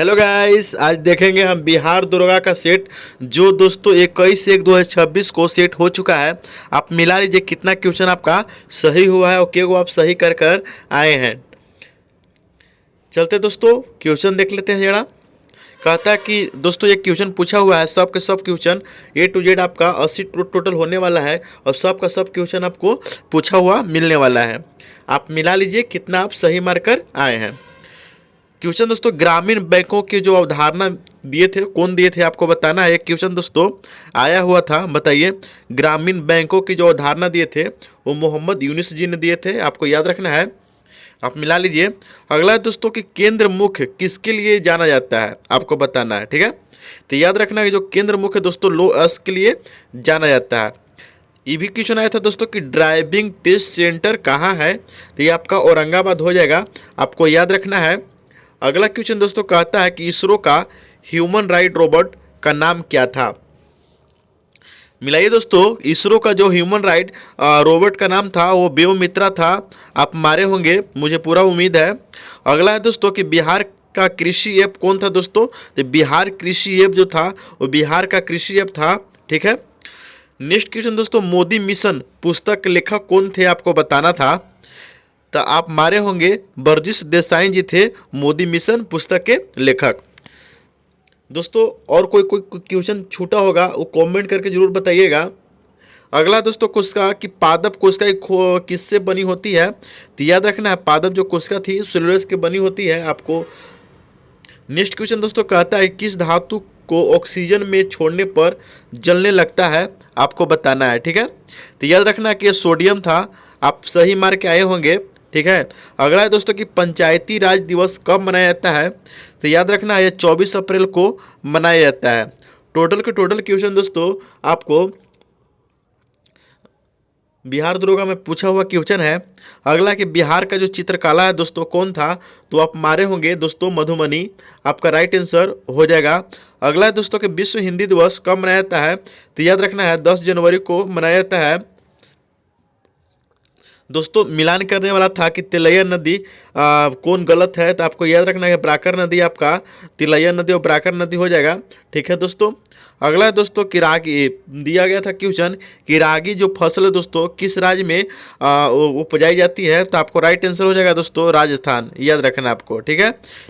Hello guys, आज देखेंगे हम बिहार दुर्गा का सेट जो दोस्तों 21/1/2026 को सेट हो चुका है। आप मिला लीजिए कितना क्वेश्चन आपका सही हुआ है और क्या वो आप सही कर कर आए हैं। चलते दोस्तों क्वेश्चन देख लेते हैं जरा। कहता है कि दोस्तों ये क्वेश्चन पूछा हुआ है, सब के सब क्वेश्चन A to Z आपका 80 टोटल होने वाला है और सब का सब क्वेश्चन आपको पूछा हुआ मिलने वाला है। आप मिला लीजिए कितना आप सही मारकर आए हैं। क्वेश्चन दोस्तों, ग्रामीण बैंकों की जो अवधारणा दिए थे, कौन दिए थे आपको बताना है। एक क्वेश्चन दोस्तों आया हुआ था, बताइए। ग्रामीण बैंकों की जो अवधारणा दिए थे वो मोहम्मद यूनुस जी ने दिए थे, आपको याद रखना है। आप मिला लीजिए। अगला है दोस्तों कि केंद्र मुख्य किसके लिए जाना जाता है, आपको बताना है, ठीक है। तो याद रखना है जो केंद्र मुख्य दोस्तों लो अस के लिए जाना जाता है। ये भी क्वेश्चन आया था दोस्तों कि ड्राइविंग टेस्ट सेंटर कहाँ है, तो ये आपका औरंगाबाद हो जाएगा, आपको याद रखना है। अगला क्वेश्चन दोस्तों कहता है कि इसरो का ह्यूमन राइट रोबोट का नाम क्या था। मिलाइए दोस्तों, इसरो का जो ह्यूमन राइट रोबोट का नाम था वो बेओमित्रा था। आप मारे होंगे, मुझे पूरा उम्मीद है। अगला है दोस्तों कि बिहार का कृषि ऐप कौन था दोस्तों, तो बिहार कृषि ऐप जो था वो बिहार का कृषि ऐप था, ठीक है। नेक्स्ट क्वेश्चन दोस्तों, मोदी मिशन पुस्तक के लेखक कौन थे, आपको बताना था। तो आप मारे होंगे, बर्जिस देसाई जी थे मोदी मिशन पुस्तक के लेखक। दोस्तों और कोई कोई क्वेश्चन छूटा होगा वो कमेंट करके जरूर बताइएगा। अगला दोस्तों कोशिका कि पादप कोशिका किससे बनी होती है, तो याद रखना है पादप जो कोशिका थी सेलुलोज की बनी होती है आपको। नेक्स्ट क्वेश्चन दोस्तों कहता है किस धातु को ऑक्सीजन में छोड़ने पर जलने लगता है, आपको बताना है, ठीक है। तो याद रखना कि सोडियम था, आप सही मार के आए होंगे, ठीक है। अगला है दोस्तों कि पंचायती राज दिवस कब मनाया जाता है, तो याद रखना है 24 अप्रैल को मनाया जाता है। टोटल के टोटल क्वेश्चन दोस्तों आपको बिहार दुर्गा में पूछा हुआ क्वेश्चन है। अगला कि बिहार का जो चित्रकला है दोस्तों कौन था, तो आप मारे होंगे दोस्तों मधुबनी, आपका राइट आंसर हो जाएगा। अगला है दोस्तों कि विश्व हिंदी दिवस कब मनाया जाता है, तो याद रखना है 10 जनवरी को मनाया जाता है। दोस्तों मिलान करने वाला था कि तिलैया नदी कौन गलत है, तो आपको याद रखना है ब्राकर नदी आपका तिलैया नदी और ब्राकर नदी हो जाएगा, ठीक है दोस्तों। अगला है दोस्तों कि रागी दिया गया था क्वेश्चन कि रागी जो फसल है दोस्तों किस राज्य में उपजाई जाती है, तो आपको राइट आंसर हो जाएगा दोस्तों राजस्थान, याद रखना आपको, ठीक है।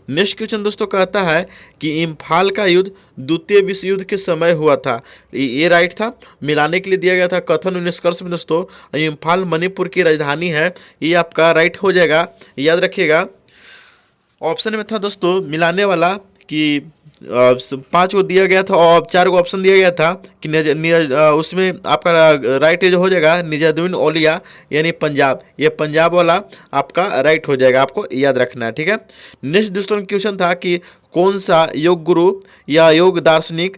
नेक्स्ट क्वेश्चन दोस्तों कहता है कि इम्फाल का युद्ध द्वितीय विश्व युद्ध के समय हुआ था, ये राइट था। मिलाने के लिए दिया गया था कथन और निष्कर्ष में दोस्तों इम्फाल मणिपुर की राजधानी है, ये आपका राइट हो जाएगा, याद रखिएगा। ऑप्शन में था दोस्तों मिलाने वाला कि 5 को दिया गया था और 4 को ऑप्शन दिया गया था कि उसमें आपका राइट जो हो जाएगा निजामुद्दीन औलिया यानी पंजाब, ये पंजाब वाला आपका राइट हो जाएगा, आपको याद रखना है, ठीक है। नेक्स्ट दोस्तों क्वेश्चन था कि कौन सा योग गुरु या योग दार्शनिक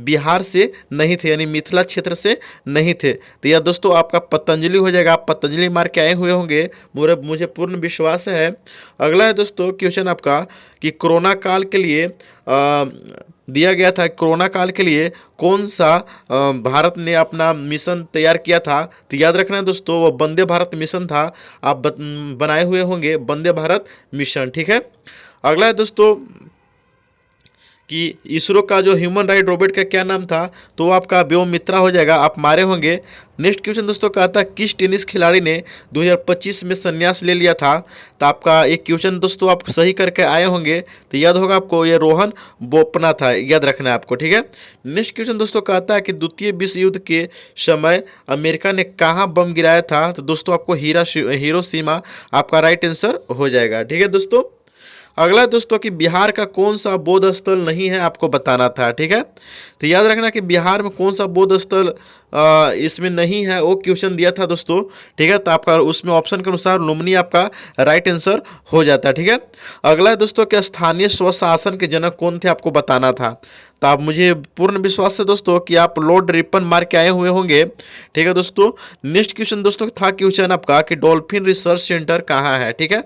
बिहार से नहीं थे, यानी मिथिला क्षेत्र से नहीं थे, तो यह दोस्तों आपका पतंजलि हो जाएगा। आप पतंजलि मार के आए हुए होंगे, मुझे पूर्ण विश्वास है। अगला है दोस्तों क्वेश्चन आपका कि कोरोना काल के लिए दिया गया था, कोरोना काल के लिए कौन सा भारत ने अपना मिशन तैयार किया था, तो याद रखना है दोस्तों वो वंदे भारत मिशन था। आप बनाए हुए होंगे वंदे भारत मिशन, ठीक है। अगला है दोस्तों कि इसरो का जो ह्यूमन राइट रोबोट का क्या नाम था, तो वो आपका बेओमित्रा हो जाएगा, आप मारे होंगे। नेक्स्ट क्वेश्चन दोस्तों कहता है किस टेनिस खिलाड़ी ने 2025 में संन्यास ले लिया था, तो आपका एक क्वेश्चन दोस्तों आप सही करके आए होंगे, तो याद होगा आपको ये रोहन बोपन्ना था, याद रखना है आपको, ठीक है। नेक्स्ट क्वेश्चन दोस्तों कहता है कि द्वितीय विश्व युद्ध के समय अमेरिका ने कहाँ बम गिराया था, तो दोस्तों आपको हिरोशिमा आपका राइट आंसर हो जाएगा, ठीक है दोस्तों। अगला दोस्तों कि बिहार का कौन सा बौद्ध स्थल नहीं है, आपको बताना था, ठीक है। तो याद रखना कि बिहार में कौन सा बौद्ध स्थल इसमें नहीं है, वो क्वेश्चन दिया था दोस्तों, ठीक है। तो आपका उसमें ऑप्शन के अनुसार लुम्बिनी आपका राइट आंसर हो जाता है, ठीक है। अगला है दोस्तों कि स्थानीय स्वशासन के जनक कौन थे, आपको बताना था। तो आप मुझे पूर्ण विश्वास है दोस्तों कि आप लॉर्ड रिपन मार के आए हुए होंगे, ठीक है दोस्तों। नेक्स्ट क्वेश्चन दोस्तों था क्वेश्चन आपका कि डॉल्फिन रिसर्च सेंटर कहाँ है, ठीक है।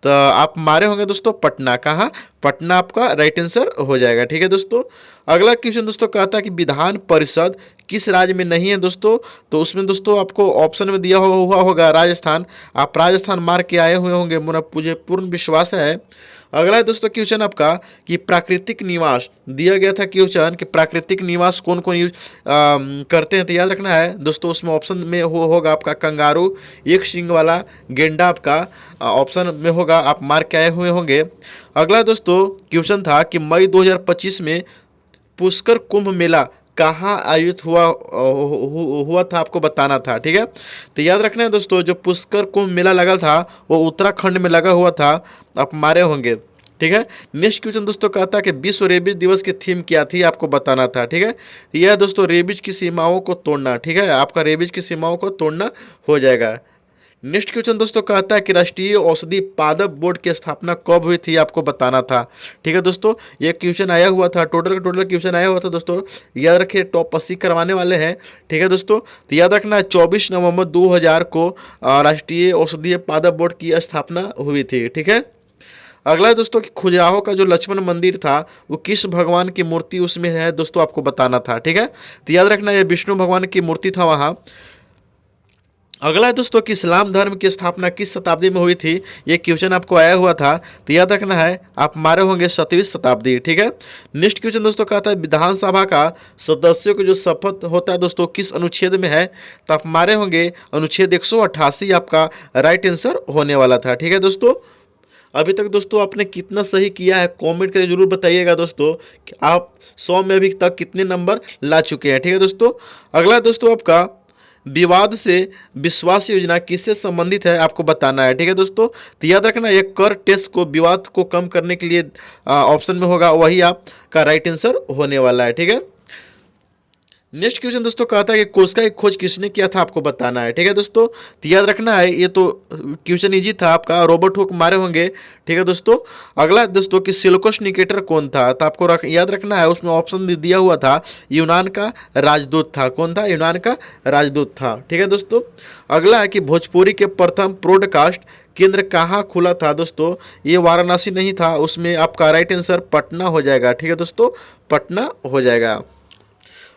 तो आप मारे होंगे दोस्तों पटना, कहाँ, पटना आपका राइट आंसर हो जाएगा, ठीक है दोस्तों। अगला क्वेश्चन दोस्तों कहता है कि विधान परिषद किस राज्य में नहीं है दोस्तों, तो उसमें दोस्तों आपको ऑप्शन में दिया हुआ होगा राजस्थान, आप राजस्थान मार के आए हुए होंगे, मुझे पूर्ण विश्वास है। अगला है दोस्तों क्वेश्चन आपका कि प्राकृतिक निवास दिया गया था क्वेश्चन कि प्राकृतिक निवास कौन कौन यूज करते हैं, तो याद रखना है दोस्तों उसमें ऑप्शन में होगा आपका कंगारू, एक सींग वाला गेंडा आपका ऑप्शन में होगा, आप मार्क के आए हुए होंगे। अगला दोस्तों क्वेश्चन था कि मई 2025 में पुष्कर कुंभ मेला कहाँ आयोजित हुआ था, आपको बताना था। ठीक है, तो याद रखना है दोस्तों जो पुष्कर कुंभ मेला लगा था वो उत्तराखंड में लगा हुआ था, आप मारे होंगे। ठीक है, नेक्स्ट क्वेश्चन दोस्तों कहता है कि विश्व रेबीज दिवस की थीम क्या थी, आपको बताना था। ठीक है, यह दोस्तों रेबीज की सीमाओं को तोड़ना। ठीक है, आपका रेबीज की सीमाओं को तोड़ना हो जाएगा। नेक्स्ट क्वेश्चन दोस्तों कहता है कि राष्ट्रीय औषधि पादप बोर्ड की स्थापना कब हुई थी, आपको बताना था। ठीक है दोस्तों, ये क्वेश्चन आया हुआ था, टोटल क्वेश्चन आया हुआ था दोस्तों, याद रखिए टॉप 80 करवाने वाले हैं। ठीक है दोस्तों, तो याद रखना है 24 नवंबर 2000 को राष्ट्रीय औषधीय पादप बोर्ड की स्थापना हुई थी। ठीक है, अगला है दोस्तों कि खजुराहो का जो लक्ष्मण मंदिर था वो किस भगवान की मूर्ति उसमें है दोस्तों, आपको बताना था। ठीक है, तो याद रखना ये विष्णु भगवान की मूर्ति था वहाँ। अगला है दोस्तों कि इस्लाम धर्म की स्थापना किस शताब्दी में हुई थी, ये क्वेश्चन आपको आया हुआ था, तो याद रखना है आप मारे होंगे 7वीं शताब्दी। ठीक है, नेक्स्ट क्वेश्चन दोस्तों कहता है विधानसभा का सदस्यों को जो शपथ होता है दोस्तों किस अनुच्छेद में है, तो आप मारे होंगे अनुच्छेद 188 आपका राइट आंसर होने वाला था। ठीक है दोस्तों, अभी तक दोस्तों आपने कितना सही किया है कमेंट करके जरूर बताइएगा दोस्तों कि आप 100 में अभी तक कितने नंबर ला चुके हैं। ठीक है दोस्तों, अगला दोस्तों आपका विवाद से विश्वास योजना किससे संबंधित है, आपको बताना है। ठीक है दोस्तों, तो याद रखना ये कर टेस्ट को विवाद को कम करने के लिए ऑप्शन में होगा, वही आपका राइट आंसर होने वाला है। ठीक है, नेक्स्ट क्वेश्चन दोस्तों कहता है कि कोशिका की खोज किसने किया था, आपको बताना है। ठीक है दोस्तों, तो याद रखना है ये तो क्वेश्चन इजी था आपका, रॉबर्ट हुक मारे होंगे। ठीक है दोस्तों, अगला दोस्तों कि सिल्कोस निकेटर कौन था, तो आपको याद रखना है उसमें ऑप्शन दिया हुआ था यूनान का राजदूत था। कौन था, यूनान का राजदूत था। ठीक है दोस्तों, अगला है कि भोजपुरी के प्रथम ब्रॉडकास्ट केंद्र कहाँ खुला था दोस्तों, ये वाराणसी नहीं था, उसमें आपका राइट आंसर पटना हो जाएगा। ठीक है दोस्तों, पटना हो जाएगा।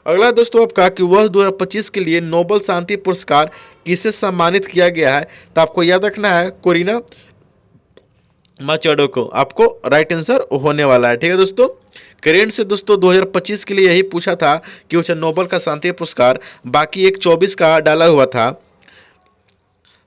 अगला दोस्तों आपका कि वर्ष 2025 के लिए नोबेल शांति पुरस्कार किसे सम्मानित किया गया है, तो आपको याद रखना है कोरिना माचाडो को, आपको राइट आंसर होने वाला है। ठीक है दोस्तों, करेंट से दोस्तों 2025 के लिए यही पूछा था कि उसे नोबेल का शांति पुरस्कार, बाकी एक 24 का डाला हुआ था।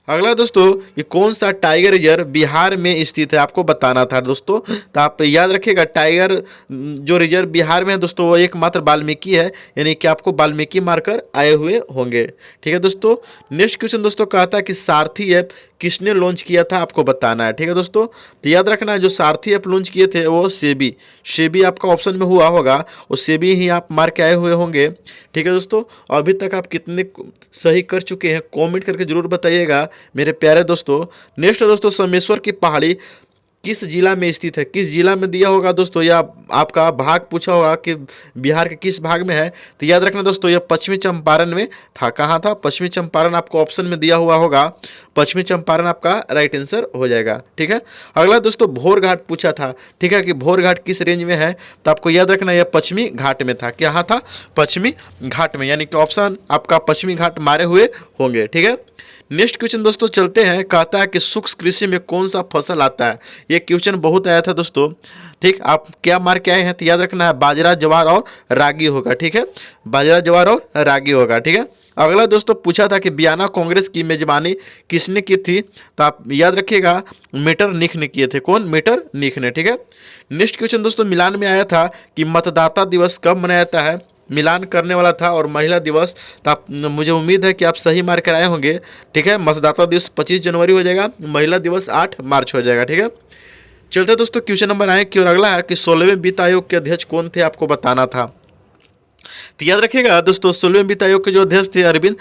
अगला दोस्तों ये कौन सा टाइगर रिजर्व बिहार में स्थित है, आपको बताना था दोस्तों, तो आप याद रखिएगा टाइगर जो रिजर्व बिहार में है दोस्तों वो एकमात्र वाल्मीकि है, यानी कि आपको वाल्मीकि मार्कर आए हुए होंगे। ठीक है दोस्तों, नेक्स्ट क्वेश्चन दोस्तों कहता है कि सारथी ऐप किसने लॉन्च किया था, आपको बताना है। ठीक है दोस्तों, तो याद रखना है जो सारथी ऐप लॉन्च किए थे वो सेबी आपका ऑप्शन में हुआ होगा, वो सेबी ही आप मार के आए हुए होंगे। ठीक है दोस्तों, अभी तक आप कितने सही कर चुके हैं कमेंट करके जरूर बताइएगा मेरे प्यारे दोस्तों। नेक्स्ट दोस्तों समेश्वर की पहाड़ी किस जिला में स्थित है, किस जिला में दिया होगा दोस्तों, या आपका भाग पूछा होगा कि बिहार के किस भाग में है, तो याद रखना दोस्तों ये पश्चिमी चंपारण में था। कहाँ था, पश्चिमी चंपारण आपको ऑप्शन में दिया हुआ होगा, पश्चिमी चंपारण आपका राइट आंसर हो जाएगा। ठीक है, अगला दोस्तों भोर घाट पूछा था। ठीक है, कि भोर घाट किस रेंज में है, तो आपको याद रखना यह पश्चिमी घाट में था। क्या था, पश्चिमी घाट में, यानी कि ऑप्शन आपका पश्चिमी घाट मारे हुए होंगे। ठीक है, नेक्स्ट क्वेश्चन दोस्तों चलते हैं, कहता है कि शुष्क कृषि में कौन सा फसल आता है, ये क्वेश्चन बहुत आया था दोस्तों। ठीक, आप क्या मार के आए हैं, तो याद रखना है बाजरा ज्वार और रागी होगा। ठीक है, बाजरा ज्वार और रागी होगा। ठीक है, अगला दोस्तों पूछा था कि बियाना कांग्रेस की मेजबानी किसने की थी, तो आप याद रखिएगा मीटरनिख ने किए थे। कौन, मीटरनिख ने। ठीक है, नेक्स्ट क्वेश्चन दोस्तों मिलान में आया था कि मतदाता दिवस कब मनाया जाता है, मिलान करने वाला था और महिला दिवस, तो आप मुझे उम्मीद है कि आप सही मार्क कराए होंगे। ठीक है, मतदाता दिवस 25 जनवरी हो जाएगा, महिला दिवस 8 मार्च हो जाएगा। ठीक है, चलते दोस्तों क्वेश्चन नंबर आए कि और अगला है कि 16वें वित्त आयोग के अध्यक्ष कौन थे, आपको बताना था। तो याद रखिएगा दोस्तों 16वें वित्त आयोग के जो अध्यक्ष थे अरविंद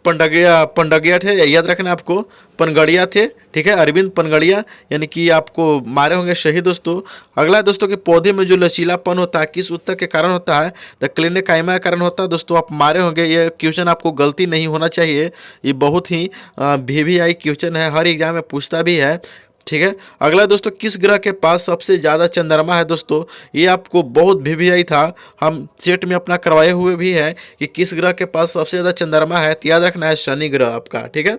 पनगड़िया थे, याद रखना आपको पनगड़िया थे। ठीक है, अरविंद पनगड़िया, यानी कि आपको मारे होंगे सही दोस्तों। अगला दोस्तों के पौधे में जो लचीलापन होता है किस उत्तक के कारण होता है, द क्लिनेकाइमा के कारण होता है दोस्तों, आप मारे होंगे। ये क्वेश्चन आपको गलती नहीं होना चाहिए, ये बहुत ही VVI क्वेश्चन है, हर एग्जाम में पूछता भी है। ठीक है, अगला दोस्तों किस ग्रह के पास सबसे ज़्यादा चंद्रमा है दोस्तों, ये आपको बहुत VVI था, हम सेट में अपना करवाए हुए भी है कि किस ग्रह के पास सबसे ज़्यादा चंद्रमा है, तो याद रखना है शनि ग्रह आपका। ठीक है,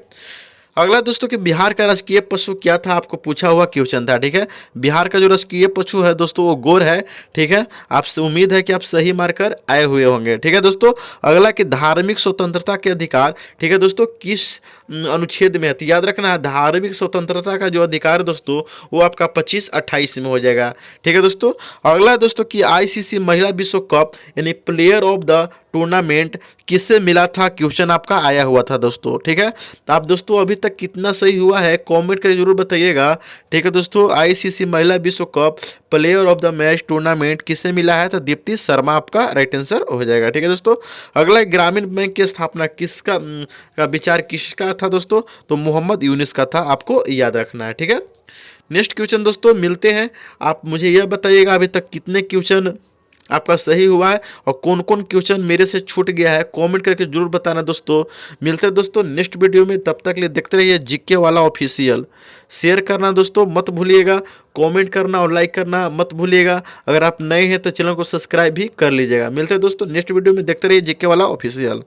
अगला दोस्तों कि बिहार का राजकीय पशु क्या था, आपको पूछा हुआ क्वेश्चन था। ठीक है, बिहार का जो राजकीय पशु है दोस्तों वो गोर है। ठीक है, आपसे उम्मीद है कि आप सही मारकर आए हुए होंगे। ठीक है दोस्तों, अगला कि धार्मिक स्वतंत्रता के अधिकार, ठीक है दोस्तों, किस अनुच्छेद में है? तो याद रखना है, धार्मिक स्वतंत्रता का जो अधिकार है दोस्तों वो आपका 25-28 में हो जाएगा। ठीक है दोस्तों, अगला है दोस्तों कि आईसीसी महिला विश्व कप यानी प्लेयर ऑफ द टूर्नामेंट किससे मिला था? क्वेश्चन आपका आया हुआ था दोस्तों। ठीक है, तो आप दोस्तों अभी तक कितना सही हुआ है कमेंट करके जरूर बताइएगा। ठीक है दोस्तों, आईसीसी महिला विश्व cup player of the match tournament किससे मिला है? तो दीप्ति शर्मा आपका राइट आंसर हो जाएगा। ठीक है दोस्तों, अगला ग्रामीण बैंक की स्थापना किसका का विचार किसका था दोस्तों? तो मोहम्मद यूनिस का था, आपको याद रखना है। ठीक है, नेक्स्ट क्वेश्चन दोस्तों मिलते हैं। आप मुझे यह बताइएगा अभी तक कितने क्वेश्चन आपका सही हुआ है और कौन कौन क्वेश्चन मेरे से छूट गया है, कमेंट करके जरूर बताना दोस्तों। मिलते हैं दोस्तों नेक्स्ट वीडियो में, तब तक के लिए देखते रहिए जीके वाला ऑफिशियल। शेयर करना दोस्तों मत भूलिएगा, कमेंट करना और लाइक करना मत भूलिएगा। अगर आप नए हैं तो चैनल को सब्सक्राइब भी कर लीजिएगा। मिलते हैं दोस्तों नेक्स्ट वीडियो में, देखते रहिए जीके वाला ऑफिशियल।